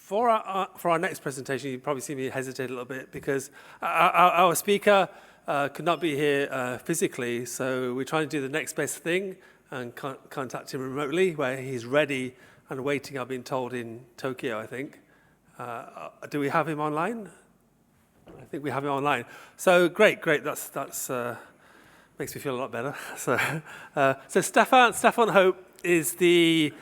For our next presentation, you probably see me hesitate a little bit because our speaker could not be here physically, so we're trying to do the next best thing and contact him remotely, where he's ready and waiting, I've been told, in Tokyo, I think. Do we have him online? I think we have him online. So great. That's makes me feel a lot better. So Stefan Hoppe is the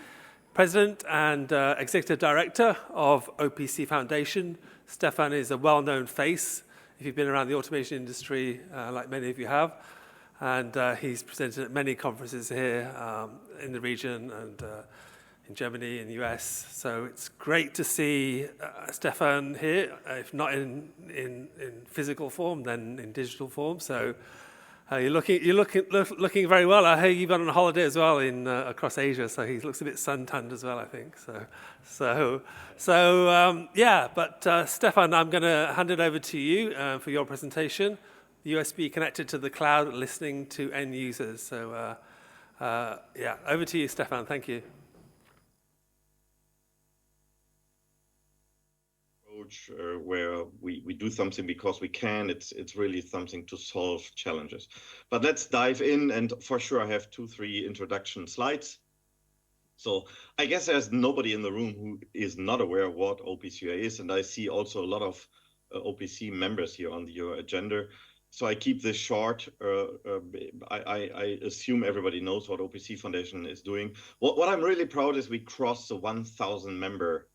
President and Executive Director of OPC Foundation. Stefan is a well-known face if you've been around the automation industry, like many of you have. And he's presented at many conferences here in the region and in Germany, in the US. So it's great to see Stefan here, if not in physical form, then in digital form. So you're looking very well. I hear you've gone on a holiday as well in across Asia, so he looks a bit suntanned as well, I think. But Stefan, I'm going to hand it over to you for your presentation. The USB connected to the cloud, listening to end users. So over to you, Stefan. Thank you. Where we do something because we can. It's really something to solve challenges. But let's dive in, and for sure I have 2-3 introduction slides. So I guess there's nobody in the room who is not aware of what OPC is, and I see also a lot of OPC members here on your agenda. So I keep this short. I assume everybody knows what OPC Foundation is doing. What I'm really proud is we crossed the 1,000 member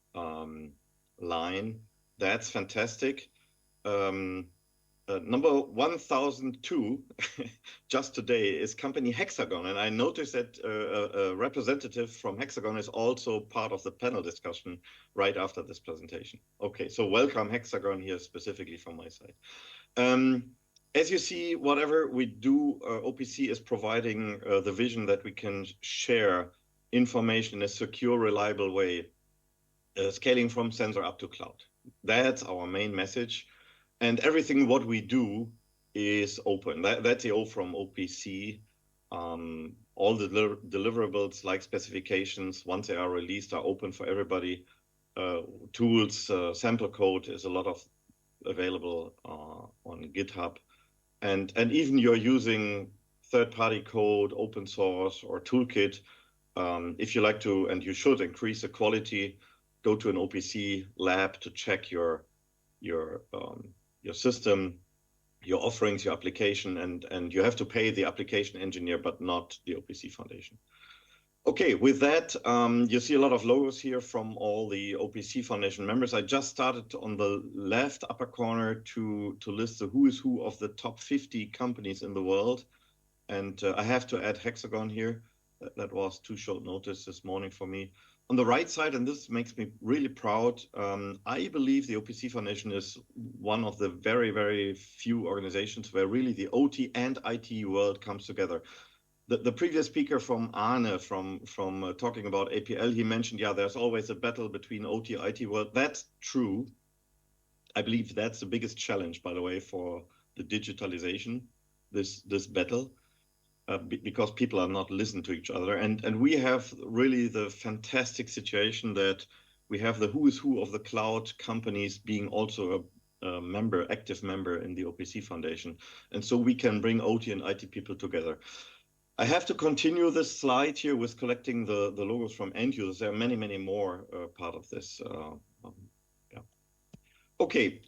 line. That's fantastic. Number 1002 just today is company Hexagon, and I noticed that a representative from Hexagon is also part of the panel discussion right after this presentation. Okay, so welcome Hexagon here specifically from my side. As you see, whatever we do, OPC is providing the vision that we can share information in a secure, reliable way, scaling from sensor up to cloud. That's our main message. And everything what we do is open. That's the O from OPC. All the deliverables like specifications, once they are released, are open for everybody. Tools, sample code is a lot of available on GitHub. And even you're using third-party code, open source, or toolkit, if you like to, and you should increase the quality, go to an OPC lab to check your system, your offerings, your application, and you have to pay the application engineer, but not the OPC Foundation. Okay, with that, you see a lot of logos here from all the OPC Foundation members. I just started on the left upper corner to list the who is who of the top 50 companies in the world. And I have to add Hexagon here. That was too short notice this morning for me. On the right side, and this makes me really proud, I believe the OPC Foundation is one of the very, very few organizations where really the OT and IT world comes together. The previous speaker from Arne, from talking about APL, he mentioned, yeah, there's always a battle between OT, IT world. That's true. I believe that's the biggest challenge, by the way, for the digitalization, this battle. Because people are not listening to each other. And we have really the fantastic situation that we have the who is who of the cloud companies being also a member, active member in the OPC Foundation. And so we can bring OT and IT people together. I have to continue this slide here with collecting the logos from end users. There are many, many more part of this. Okay.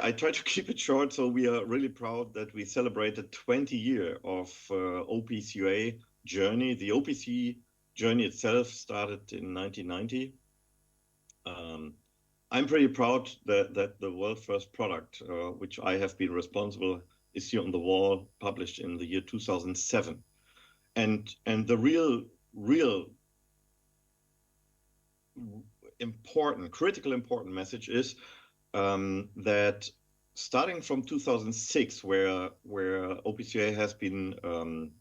I try to keep it short, so we are really proud that we celebrated 20 years of OPC journey. The OPC journey itself started in 1990. I'm pretty proud that the world first product, which I have been responsible, is here on the wall, published in the year 2007. And the real critical important message is that starting from 2006, where OPC has been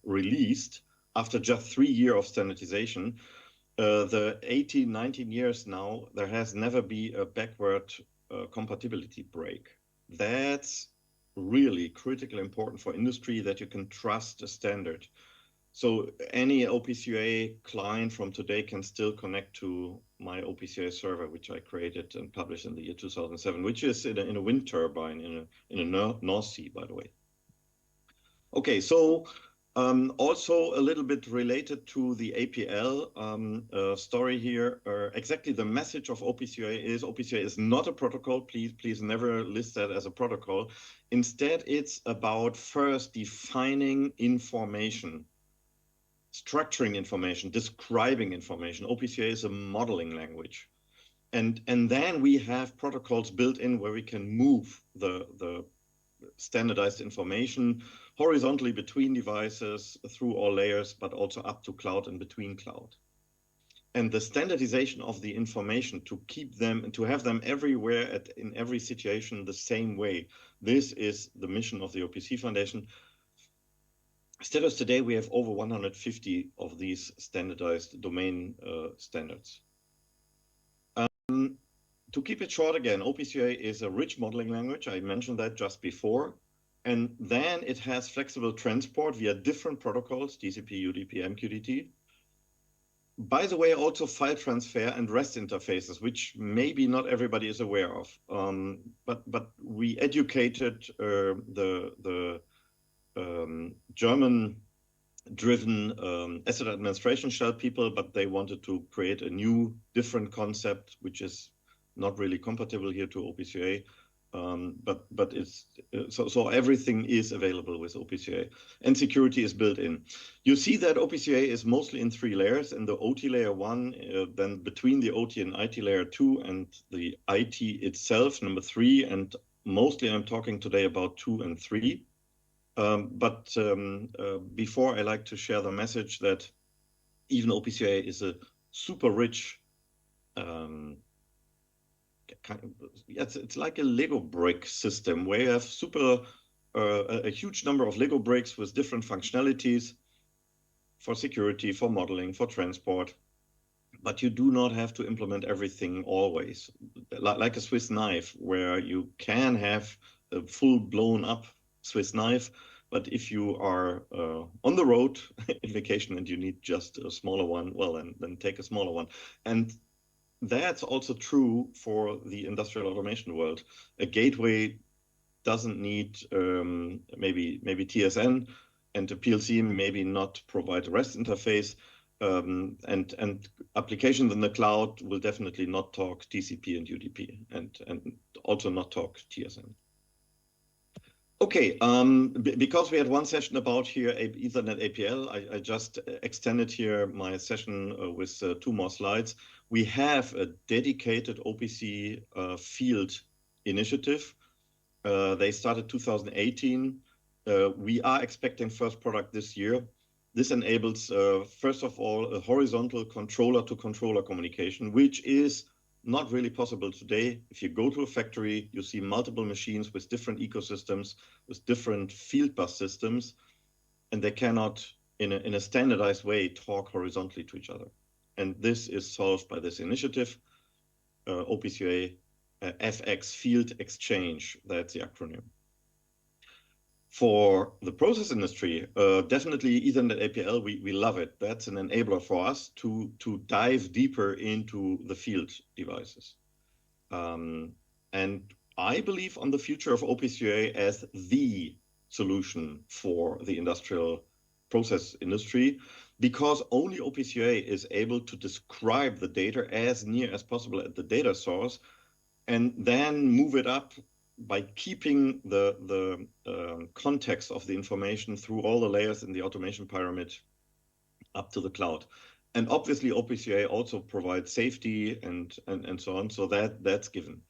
released after just 3 years of standardization, the 18, 19 years now, there has never been a backward compatibility break. That's really critically important for industry, that you can trust a standard. So any OPCUA client from today can still connect to my OPCUA server, which I created and published in the year 2007, which is in a wind turbine in a North Sea, by the way. Okay, so also a little bit related to the APL story here. Exactly the message of OPCUA is not a protocol. Please never list that as a protocol. Instead, it's about first defining information, structuring information, describing information. OPCUA is a modeling language. And then we have protocols built in where we can move the standardized information horizontally between devices through all layers, but also up to cloud and between cloud. And the standardization of the information to keep them, to have them everywhere in every situation the same way. This is the mission of the OPC Foundation. Status today, we have over 150 of these standardized domain standards. To keep it short again, OPCUA is a rich modeling language. I mentioned that just before. And then it has flexible transport via different protocols, TCP, UDP, MQTT. By the way, also file transfer and REST interfaces, which maybe not everybody is aware of. But we educated the German-driven asset administration shell people, but they wanted to create a new, different concept, which is not really compatible here to OPCUA. But it's so everything is available with OPCUA, and security is built in. You see that OPCUA is mostly in 3 layers: in the OT layer 1, then between the OT and IT layer 2, and the IT itself, number 3. And mostly I'm talking today about 2 and 3. Before, I like to share the message that even OPCUA is a super rich it's like a Lego brick system where you have a huge number of Lego bricks with different functionalities for security, for modeling, for transport. But you do not have to implement everything always. Like a Swiss knife, where you can have a full blown up Swiss knife, but if you are on the road in vacation and you need just a smaller one, well, then take a smaller one. And that's also true for the industrial automation world. A gateway doesn't need maybe TSN, and a PLC maybe not provide a REST interface, and applications in the cloud will definitely not talk TCP and UDP, and also not talk TSN. Okay, because we had one session about here Ethernet APL, I just extended here my session with 2 more slides. We have a dedicated OPC field initiative. They started 2018. We are expecting first product this year. This enables, first of all, a horizontal controller-to-controller communication, which is not really possible today. If you go to a factory, you see multiple machines with different ecosystems, with different field bus systems, and they cannot, in a standardized way, talk horizontally to each other. And this is solved by this initiative, OPCUA FX Field Exchange. That's the acronym. For the process industry, definitely Ethernet APL, we love it. That's an enabler for us to dive deeper into the field devices. And I believe on the future of OPCUA as the solution for the industrial process industry, because only OPCUA is able to describe the data as near as possible at the data source, and then move it up by keeping the context of the information through all the layers in the automation pyramid up to the cloud. And obviously OPCUA also provides safety and so on, so that's given.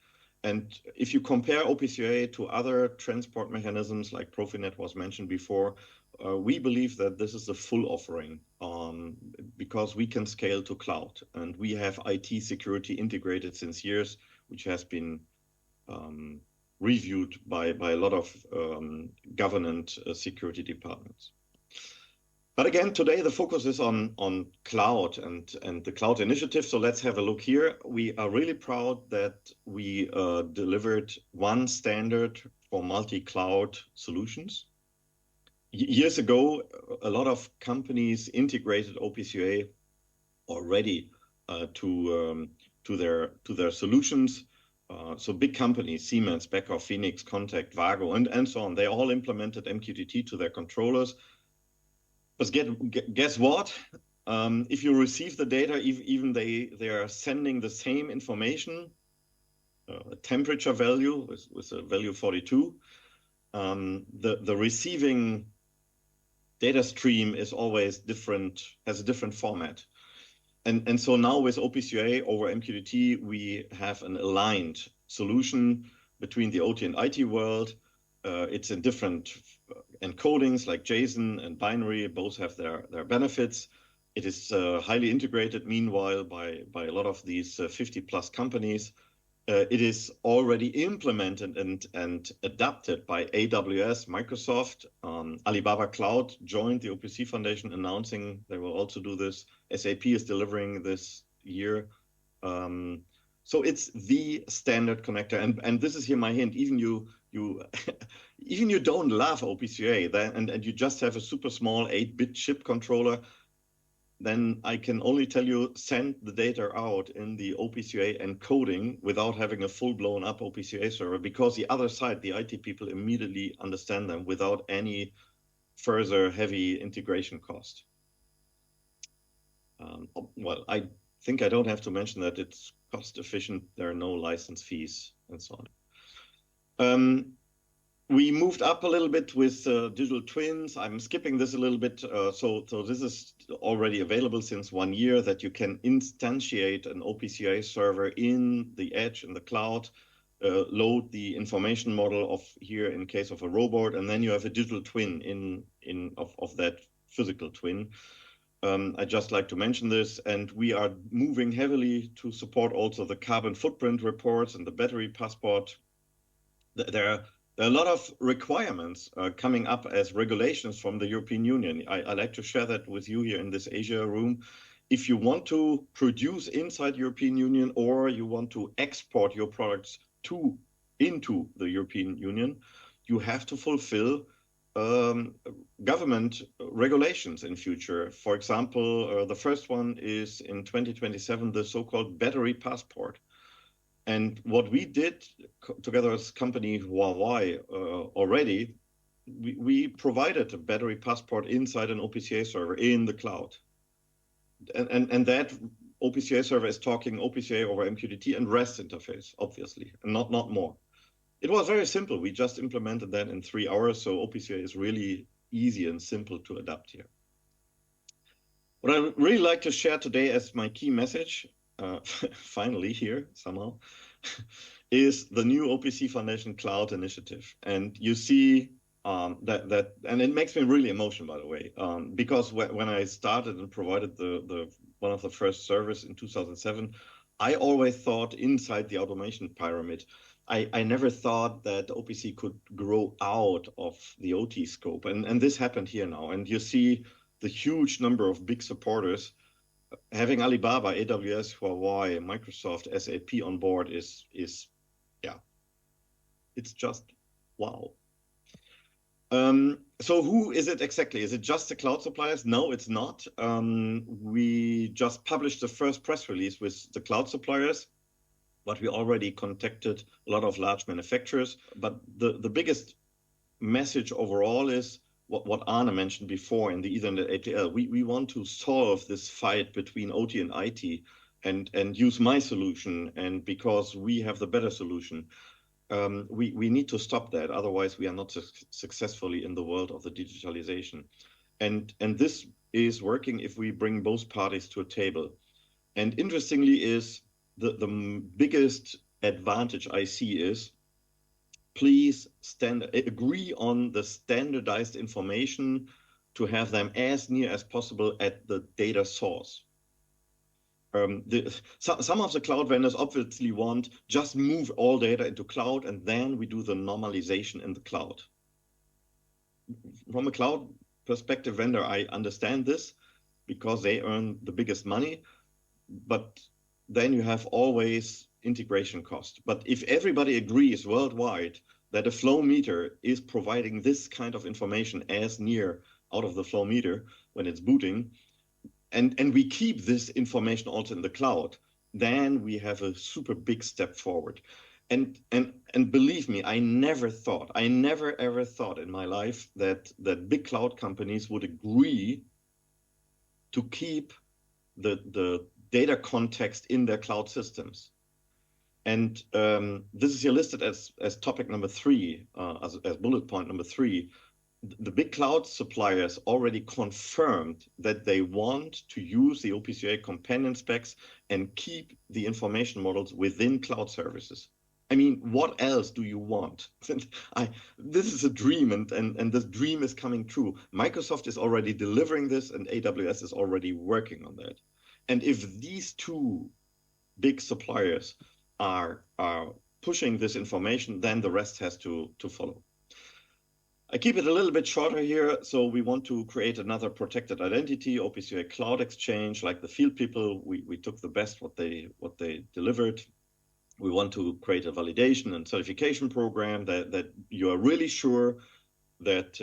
And if you compare OPCUA to other transport mechanisms like Profinet was mentioned before, we believe that this is the full offering because we can scale to cloud, and we have IT security integrated since years, which has been reviewed by a lot of government security departments. But again, today the focus is on cloud and the cloud initiative. So let's have a look here. We are really proud that we delivered one standard for multi-cloud solutions. Years ago, a lot of companies integrated OPCUA already to their solutions. So big companies, Siemens, Becker, Phoenix, Contact, Vago, and so on, they all implemented MQTT to their controllers. But guess what? If you receive the data, even they are sending the same information, a temperature value with a value 42. The receiving data stream is always different, has a different format. And so now with OPCUA over MQTT, we have an aligned solution between the OT and IT world. It's in different encodings like JSON and binary, both have their benefits. It is highly integrated, meanwhile, by a lot of these 50 plus companies. It is already implemented and adapted by AWS, Microsoft. Alibaba Cloud joined the OPC Foundation, announcing they will also do this. SAP is delivering this year. So it's the standard connector. And this is here my hint. Even you even you don't love OPCUA and you just have a super small 8-bit chip controller, then I can only tell you, send the data out in the OPCUA encoding without having a full-blown up OPCUA server, because the other side, the IT people, immediately understand them without any further heavy integration cost. Well, I think I don't have to mention that it's cost efficient. There are no license fees and so on. We moved up a little bit with digital twins. I'm skipping this a little bit. So this is already available since 1 year, that you can instantiate an OPCUA server in the edge, in the cloud, load the information model of here in case of a robot, and then you have a digital twin of that physical twin. I just like to mention this, and we are moving heavily to support also the carbon footprint reports and the battery passport. There are a lot of requirements coming up as regulations from the European Union. I like to share that with you here in this Asia room. If you want to produce inside European Union, or you want to export your products into the European Union, you have to fulfill government regulations in future. For example, the first one is in 2027, the so-called battery passport. And what we did together as company Huawei already, we provided a battery passport inside an OPCUA server in the cloud. And that OPCUA server is talking OPCUA over MQTT and REST interface, obviously, and not more. It was very simple. We just implemented that in 3 hours. So OPCUA is really easy and simple to adapt here. What I really like to share today as my key message, finally here somehow, is the new OPC Foundation Cloud Initiative. And you see that, and it makes me really emotional, by the way, because when I started and provided the one of the first servers in 2007, I always thought inside the automation pyramid. I never thought that OPC could grow out of the OT scope, and this happened here now. And you see the huge number of big supporters. Having Alibaba, AWS, Huawei, Microsoft, SAP on board is yeah, it's just wow. So who is it exactly? Is it just the cloud suppliers? No, it's not. We just published the first press release with the cloud suppliers, but we already contacted a lot of large manufacturers. But the biggest message overall is what Arne mentioned before in the Ethernet ATL. We want to solve this fight between OT and IT and use my solution. And because we have the better solution, we need to stop that. Otherwise, we are not successfully in the world of the digitalization. And this is working if we bring both parties to a table. And interestingly is the biggest advantage I see is, please agree on the standardized information to have them as near as possible at the data source. Some of the cloud vendors obviously want just move all data into cloud and then we do the normalization in the cloud. From a cloud perspective vendor, I understand this because they earn the biggest money, but then you have always integration cost. But if everybody agrees worldwide that a flow meter is providing this kind of information as near out of the flow meter when it's booting, and we keep this information also in the cloud, then we have a super big step forward. And believe me, I never ever thought in my life that big cloud companies would agree to keep the data context in their cloud systems. And this is here listed as topic number 3, as bullet point number 3. The big cloud suppliers already confirmed that they want to use the OPC companion specs and keep the information models within cloud services. I mean, what else do you want? This is a dream, and this dream is coming true. Microsoft is already delivering this, and AWS is already working on that. And if these two big suppliers are pushing this information, then the rest has to follow. I keep it a little bit shorter here. So we want to create another protected identity, OPC Cloud Exchange, like the field people. We took the best what they delivered. We want to create a validation and certification program that you are really sure that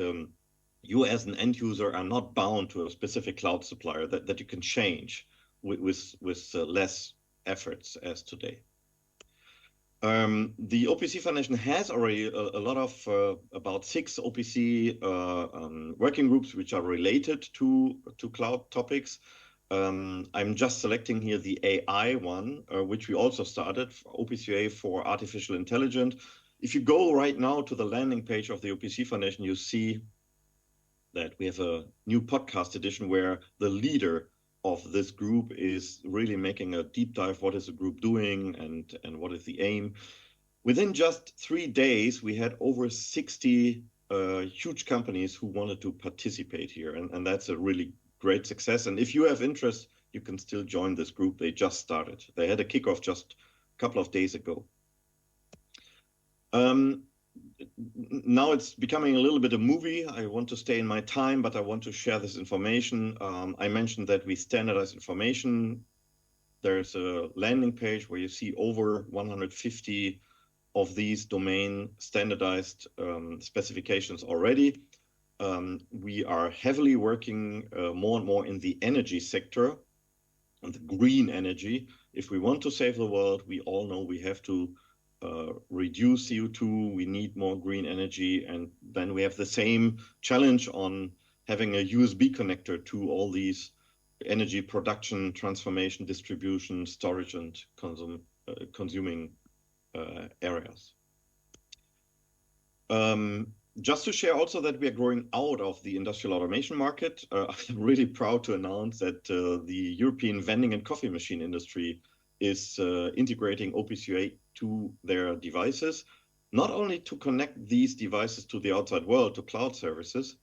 you as an end user are not bound to a specific cloud supplier, that you can change with less efforts as today. The OPC Foundation has already a lot of about 6 OPC working groups which are related to cloud topics. I'm just selecting here the AI one, which we also started, OPCA for artificial intelligence. If you go right now to the landing page of the OPC Foundation, you see that we have a new podcast edition where the leader of this group is really making a deep dive. What is the group doing and what is the aim? Within just 3 days, we had over 60 huge companies who wanted to participate here. And that's a really great success. And if you have interest, you can still join this group. They just started. They had a kickoff just a couple of days ago. Now it's becoming a little bit a movie. I want to stay in my time, but I want to share this information. I mentioned that we standardize information. There's a landing page where you see over 150 of these domain standardized specifications already. We are heavily working more and more in the energy sector and the green energy. If we want to save the world, we all know we have to reduce CO2, we need more green energy, and then we have the same challenge on having a USB connector to all these energy production, transformation, distribution, storage, and consuming areas. Just to share also that we are growing out of the industrial automation market. I'm really proud to announce that the European vending and coffee machine industry is integrating OPC to their devices, not only to connect these devices to the outside world, to cloud services,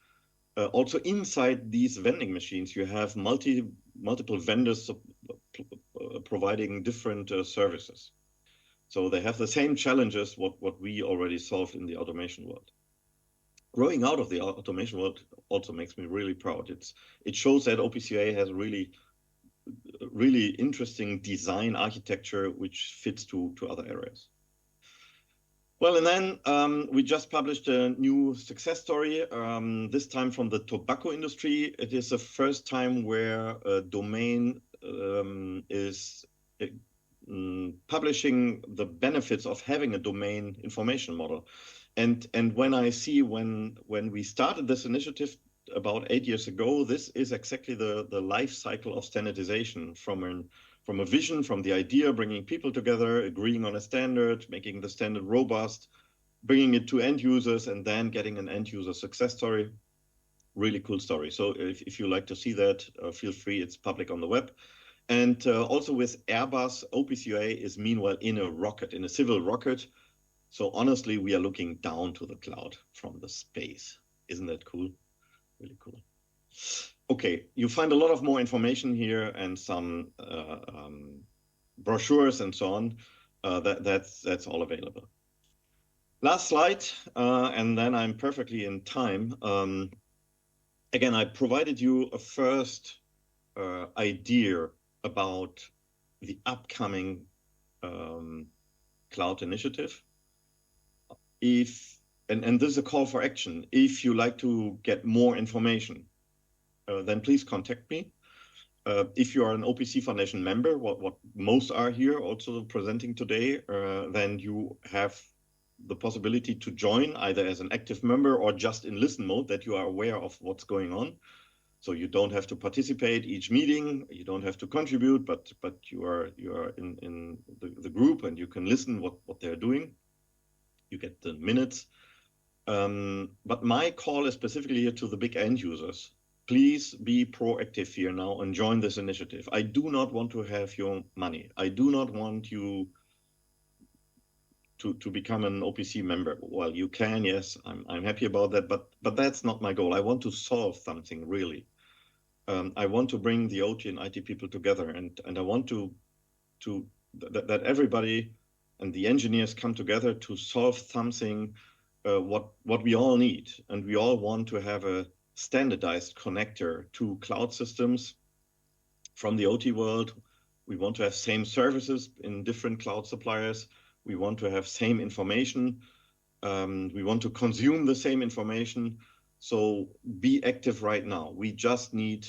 also inside these vending machines, you have multiple vendors providing different services. So they have the same challenges what we already solved in the automation world. Growing out of the automation world also makes me really proud. It shows that OPCA has really interesting design architecture which fits to other areas. Well, and then we just published a new success story, this time from the tobacco industry. It is the first time where a domain is publishing the benefits of having a domain information model. And when I see when we started this initiative about 8 years ago, this is exactly the life cycle of standardization from a vision, from the idea, bringing people together, agreeing on a standard, making the standard robust, bringing it to end users, and then getting an end user success story. Really cool story. So if you like to see that, feel free. It's public on the web. And also with Airbus, OPCA is meanwhile in a rocket, in a civil rocket. So honestly, we are looking down to the cloud from the space. Isn't that cool? Really cool. Okay, you find a lot of more information here and some brochures and so on. That's all available. Last slide, and then I'm perfectly in time. Again, I provided you a first idea about the upcoming cloud initiative. If And this is a call for action. If you like to get more information, then please contact me. If you are an OPC Foundation member, what most are here also presenting today, then you have the possibility to join either as an active member or just in listen mode, that you are aware of what's going on. So you don't have to participate each meeting, you don't have to contribute, but you are in the group and you can listen what they're doing. You get the minutes. But my call is specifically here to the big end users. Please be proactive here now and join this initiative. I do not want to have your money. I do not want you to become an OPC member. Well, you can, yes, I'm happy about that, but that's not my goal. I want to solve something really. I want to bring the OT and IT people together, and I want that everybody and the engineers come together to solve something what we all need, and we all want to have a standardized connector to cloud systems from the OT world. We want to have same services in different cloud suppliers. We want to have same information. We want to consume the same information. So be active right now. We just need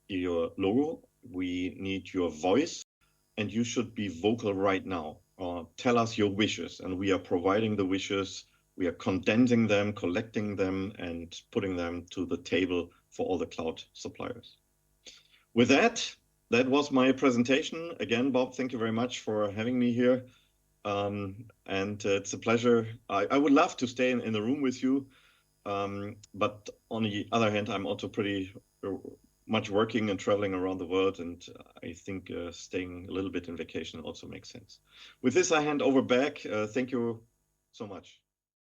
your logo. We need your voice, and you should be vocal right now. Tell us your wishes, and we are providing the wishes. We are condensing them, collecting them, and putting them to the table for all the cloud suppliers. With that was my presentation. Again, Bob, thank you very much for having me here. And it's a pleasure. I would love to stay in the room with you. But on the other hand, I'm also pretty much working and traveling around the world. And I think staying a little bit in vacation also makes sense. With this, I hand over back. Thank you so much.